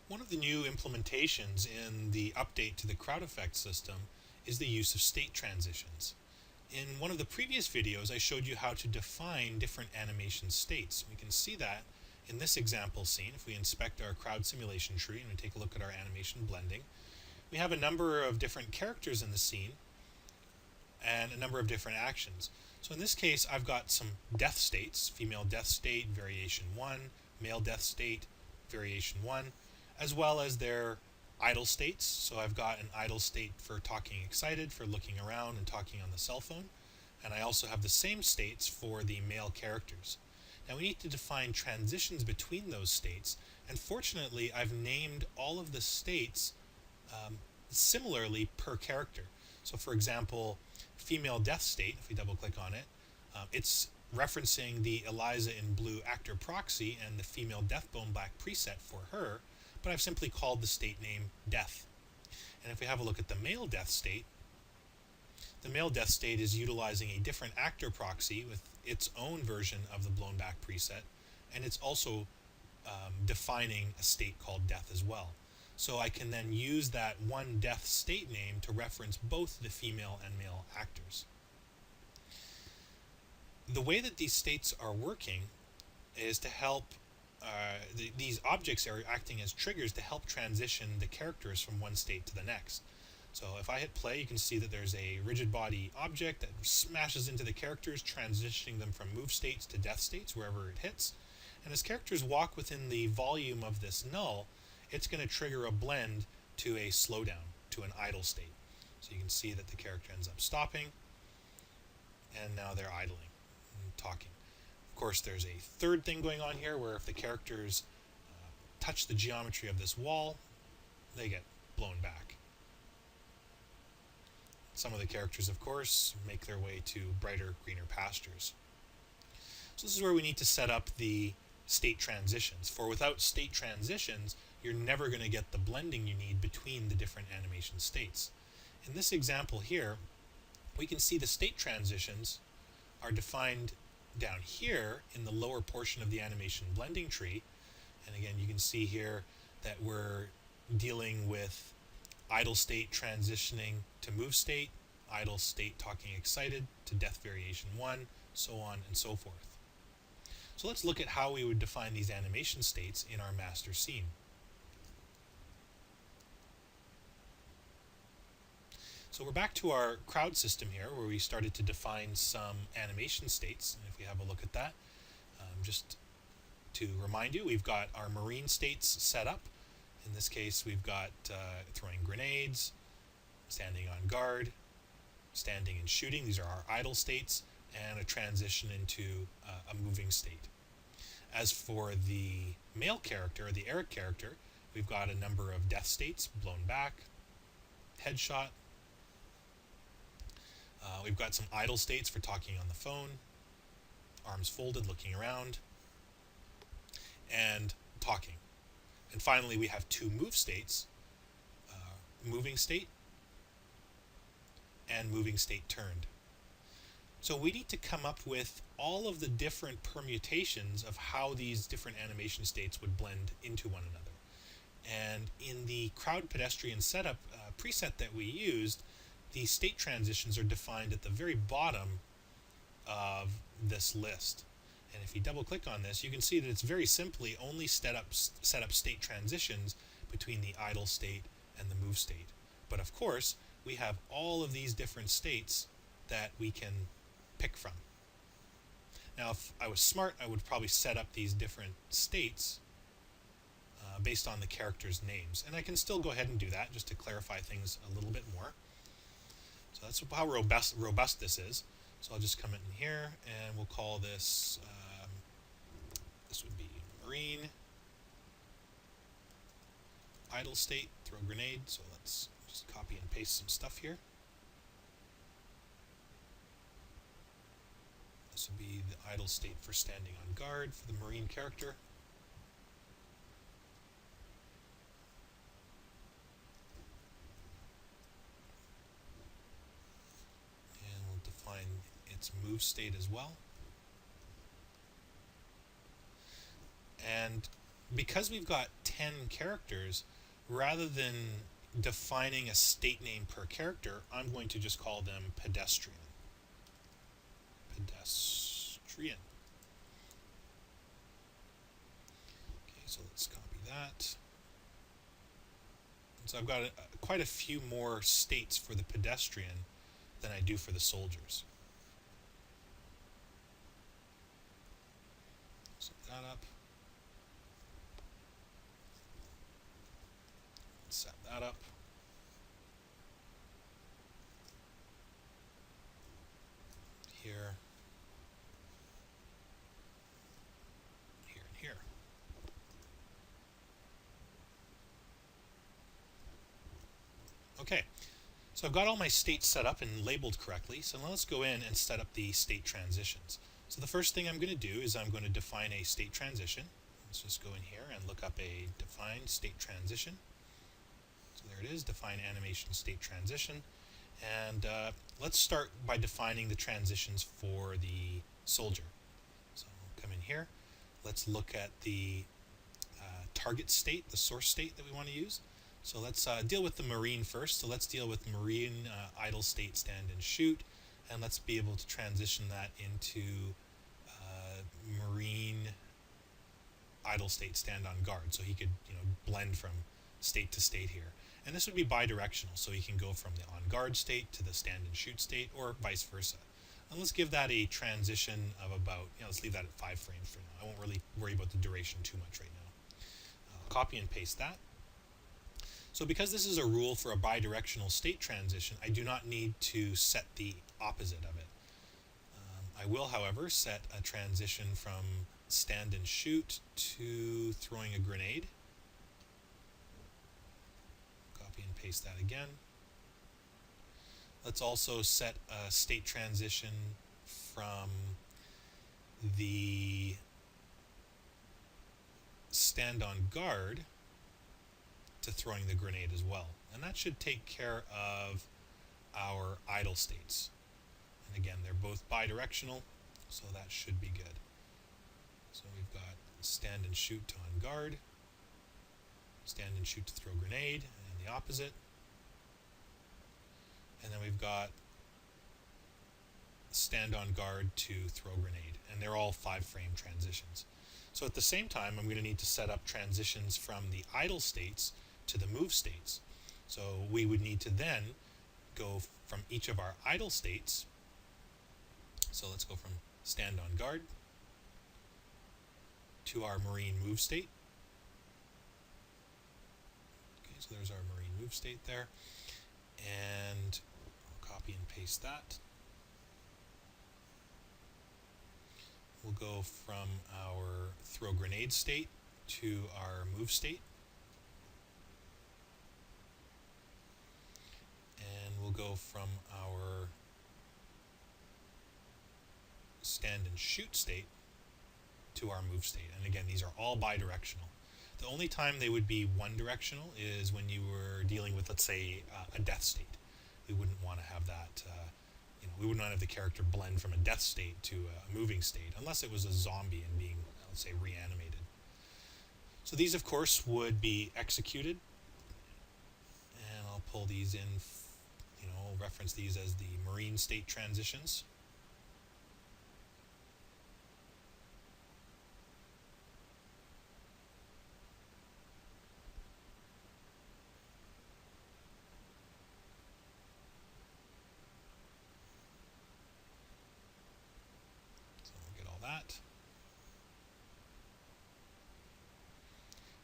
One of the new implementations in the update to the CrowdFx system is the use of state transitions. In one of the previous videos, I showed you how to define different animation states. We can see that in this example scene. If we inspect our crowd simulation tree and we take a look at our animation blending, we have a number of different characters in the scene and a number of different actions. So in this case, I've got some death states: female death state, variation 1, male death state, variation 1, as well as their idle states. So I've got an idle state for talking excited, for looking around and talking on the cell phone. And I also have the same states for the male characters. Now we need to define transitions between those states, and fortunately I've named all of the states similarly per character. So for example, female death state, if we double click on it, it's referencing the Eliza in Blue actor proxy and the female death bone black preset for her, but I've simply called the state name death. And if we have a look at the male death state is utilizing a different actor proxy with its own version of the blown back preset, and it's also defining a state called death as well. So I can then use that one death state name to reference both the female and male actors. The way that these states are working is to help these objects are acting as triggers to help transition the characters from one state to the next. So if I hit play, you can see that there's a rigid body object that smashes into the characters, transitioning them from move states to death states wherever it hits. And as characters walk within the volume of this null, it's going to trigger a blend to a slowdown, to an idle state. So you can see that the character ends up stopping, and now they're idling and talking. Of course, there's a third thing going on here where if the characters touch the geometry of this wall, they get blown back. Some of the characters, of course, make their way to brighter, greener pastures. So this is where we need to set up the state transitions. For without state transitions, you're never going to get the blending you need between the different animation states. In this example here, we can see the state transitions are defined down here in the lower portion of the animation blending tree. And again, you can see here that we're dealing with idle state transitioning to move state, idle state talking excited to death variation 1, so on and so forth. So let's look at how we would define these animation states in our master scene. So we're back to our crowd system here where we started to define some animation states. And if we have a look at that, just to remind you, we've got our marine states set up. In this case, we've got throwing grenades, standing on guard, standing and shooting. These are our idle states, and a transition into a moving state. As for the male character, the Eric character, we've got a number of death states: blown back, headshot. We've got some idle states for talking on the phone, arms folded, looking around, and talking. And finally, we have two move states, moving state and moving state turned. So we need to come up with all of the different permutations of how these different animation states would blend into one another. And in the crowd pedestrian setup preset that we used, the state transitions are defined at the very bottom of this list. And if you double click on this, you can see that it's very simply only set up state transitions between the idle state and the move state. But of course, we have all of these different states that we can pick from. Now, if I was smart, I would probably set up these different states based on the characters' names. And I can still go ahead and do that just to clarify things a little bit more. So that's how robust this is. So I'll just come in here and we'll call this, this would be marine, idle state, throw grenade. So let's just copy and paste some stuff here. This would be the idle state for standing on guard for the marine character. And we'll define its move state as well. And because we've got 10 characters, rather than defining a state name per character, I'm going to just call them pedestrian. Pedestrian. Okay, so let's copy that. So I've got quite a few more states for the pedestrian than I do for the soldiers. Set that up. Set that up. Here. Here and here. Okay, so I've got all my states set up and labeled correctly, so now let's go in and set up the state transitions. So the first thing I'm going to do is I'm going to define a state transition. Let's just go in here and look up a define state transition. So there it is, define animation state transition. And let's start by defining the transitions for the soldier. So I'll come in here. Let's look at the target state, the source state that we want to use. So let's deal with the marine first. So let's deal with marine idle state, stand and shoot, and let's be able to transition that into marine idle state, stand on guard. So he could, blend from state to state here. And this would be bidirectional, so he can go from the on guard state to the stand and shoot state, or vice versa. And let's give that a transition of about, let's leave that at 5 frames for now. I won't really worry about the duration too much right now. Copy and paste that. So because this is a rule for a bidirectional state transition, I do not need to set the opposite of it. I will, however, set a transition from stand and shoot to throwing a grenade. Copy and paste that again. Let's also set a state transition from the stand on guard to throwing the grenade as well. And that should take care of our idle states. And again, they're both bidirectional, so that should be good. So we've got stand and shoot to on guard, stand and shoot to throw grenade, and the opposite. And then we've got stand on guard to throw grenade, and they're all 5-frame transitions. So at the same time, I'm going to need to set up transitions from the idle states to the move states. So we would need to then go from each of our idle states. So let's go from stand on guard to our marine move state. Okay, so there's our marine move state there. And I'll copy and paste that. We'll go from our throw grenade state to our move state. And we'll go from our stand and shoot state to our move state. And again, these are all bidirectional. The only time they would be one directional is when you were dealing with, let's say, a death state. We wouldn't want to have that, we would not have the character blend from a death state to a moving state, unless it was a zombie and being, let's say, reanimated. So these, of course, would be executed. And I'll pull these in, reference these as the marine state transitions.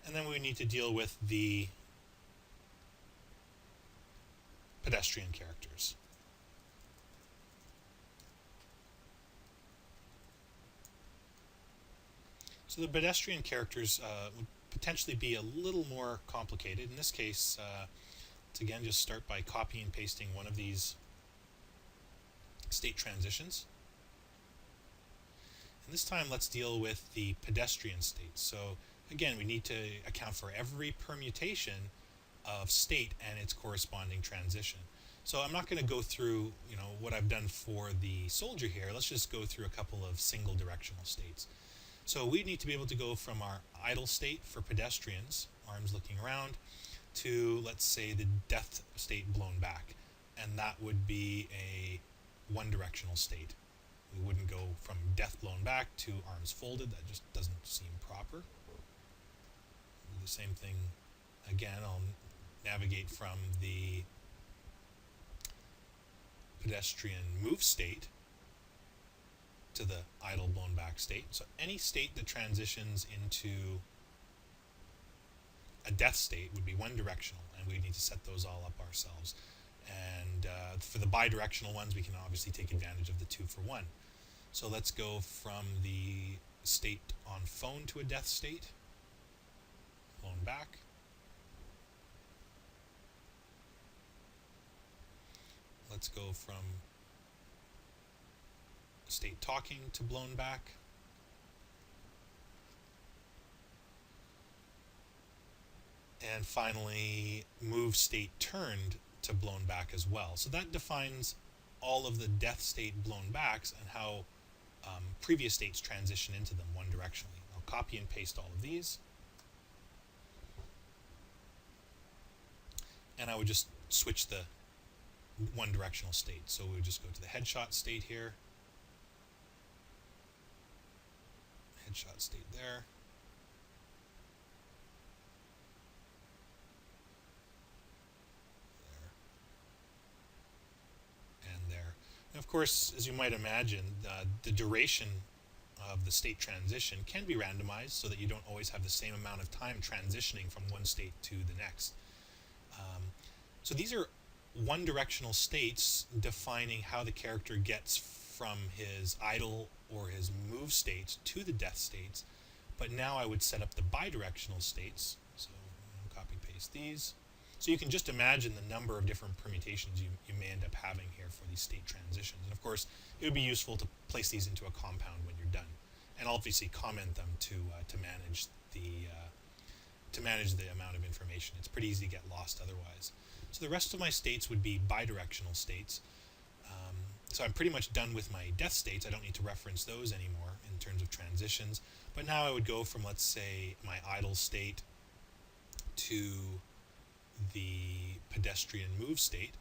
And then we need to deal with the pedestrian characters. So the pedestrian characters would potentially be a little more complicated. In this case, let's again just start by copying and pasting one of these state transitions. And this time let's deal with the pedestrian state. So again, we need to account for every permutation of state and its corresponding transition. So I'm not going to go through, what I've done for the soldier here. Let's just go through a couple of single directional states. So we need to be able to go from our idle state for pedestrians, arms looking around, to, let's say, the death state blown back. And that would be a one-directional state. We wouldn't go from death blown back to arms folded. That just doesn't seem proper. Do the same thing again. I'll navigate from the pedestrian move state to the idle blown back state. So any state that transitions into a death state would be one directional, and we need to set those all up ourselves. And for the bidirectional ones, we can obviously take advantage of the 2-for-1. So let's go from the state on phone to a death state, blown back. Let's go from state talking to blown back. And finally, move state turned to blown back as well. So that defines all of the death state blown backs and how previous states transition into them one directionally. I'll copy and paste all of these. And I would just switch the one directional state. So we would just go to the headshot state here. Headshot state there. And of course, as you might imagine, the duration of the state transition can be randomized so that you don't always have the same amount of time transitioning from one state to the next. So these are one-directional states defining how the character gets from his idle or his move states to the death states. But now I would set up the bidirectional states. So copy-paste these. So you can just imagine the number of different permutations you may end up having here for these state transitions. And of course, it would be useful to place these into a compound when you're done, and obviously comment them to manage the amount of information. It's pretty easy to get lost otherwise. So the rest of my states would be bidirectional states. So I'm pretty much done with my death states. I don't need to reference those anymore in terms of transitions. But now I would go from, let's say, my idle state to the pedestrian move state,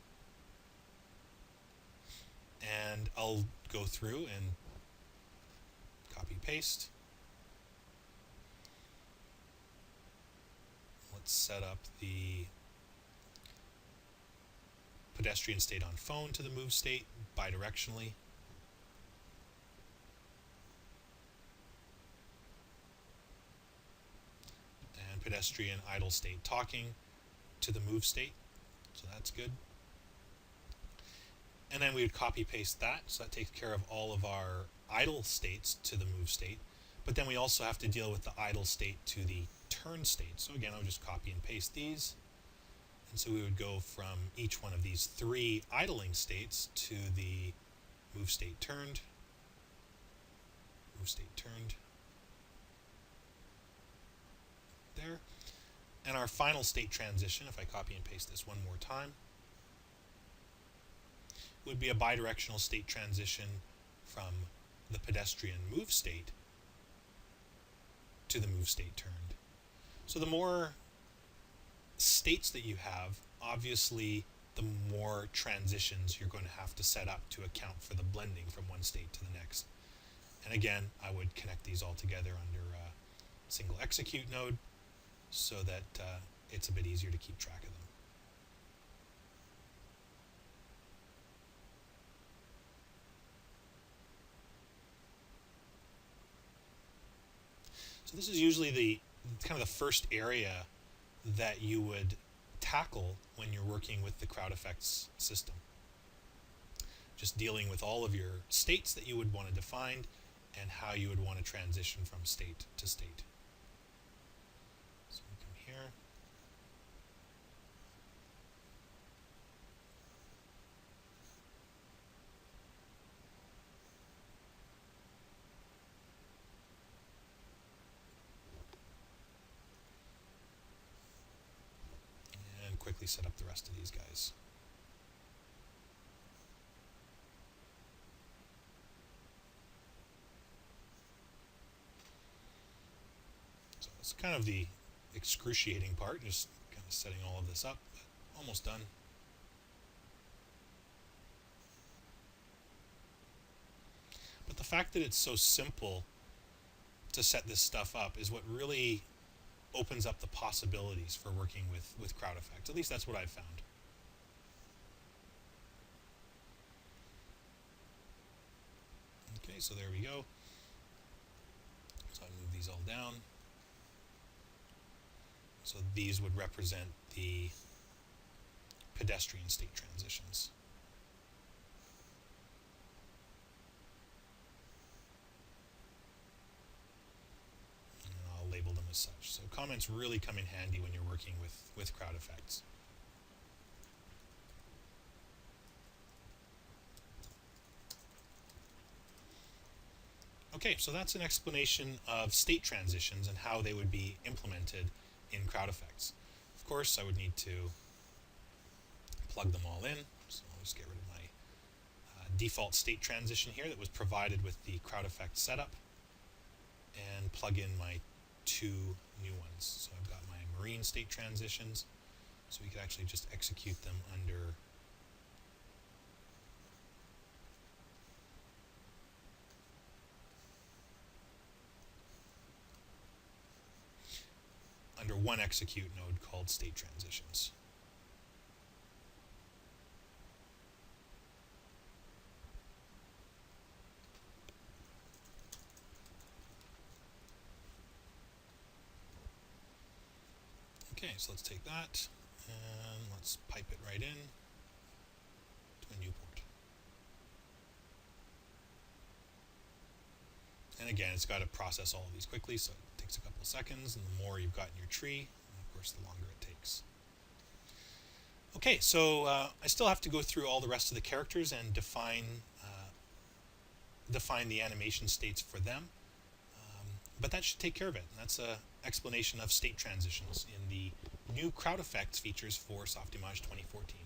and I'll go through and copy paste. Let's set up the pedestrian state on phone to the move state bidirectionally. And pedestrian idle state talking to the move state, so that's good. And then we would copy paste that, so that takes care of all of our idle states to the move state. But then we also have to deal with the idle state to the turn state. So again, I'll just copy and paste these. And so we would go from each one of these 3 idling states to the move state turned, move state turned, there. And our final state transition, if I copy and paste this one more time, would be a bidirectional state transition from the pedestrian move state to the move state turned. So the more states that you have, obviously the more transitions you're going to have to set up to account for the blending from one state to the next. And again, I would connect these all together under a single execute node, so that it's a bit easier to keep track of them. So this is usually the kind of the first area that you would tackle when you're working with the CrowdFx system. Just dealing with all of your states that you would want to define and how you would want to transition from state to state. So we come here. And quickly set up the rest of these guys. It's kind of the excruciating part, just kind of setting all of this up, but almost done. But the fact that it's so simple to set this stuff up is what really opens up the possibilities for working with CrowdFx. At least that's what I've found. Okay, so there we go. So I move these all down. So these would represent the pedestrian state transitions. And I'll label them as such. So comments really come in handy when you're working with CrowdFx. Okay, so that's an explanation of state transitions and how they would be implemented in CrowdFx. Of course, I would need to plug them all in. So I'll just get rid of my default state transition here that was provided with the CrowdFx setup and plug in my two new ones. So I've got my marine state transitions, so we could actually just execute them under one execute node called state transitions. Okay, so let's take that and let's pipe it right in to a new port. And again, it's got to process all of these quickly, so it takes a couple of seconds, and the more you've got in your tree, and of course the longer it takes. Okay, so I still have to go through all the rest of the characters and define the animation states for them. But that should take care of it. And that's an explanation of state transitions in the new CrowdFx features for Softimage 2014.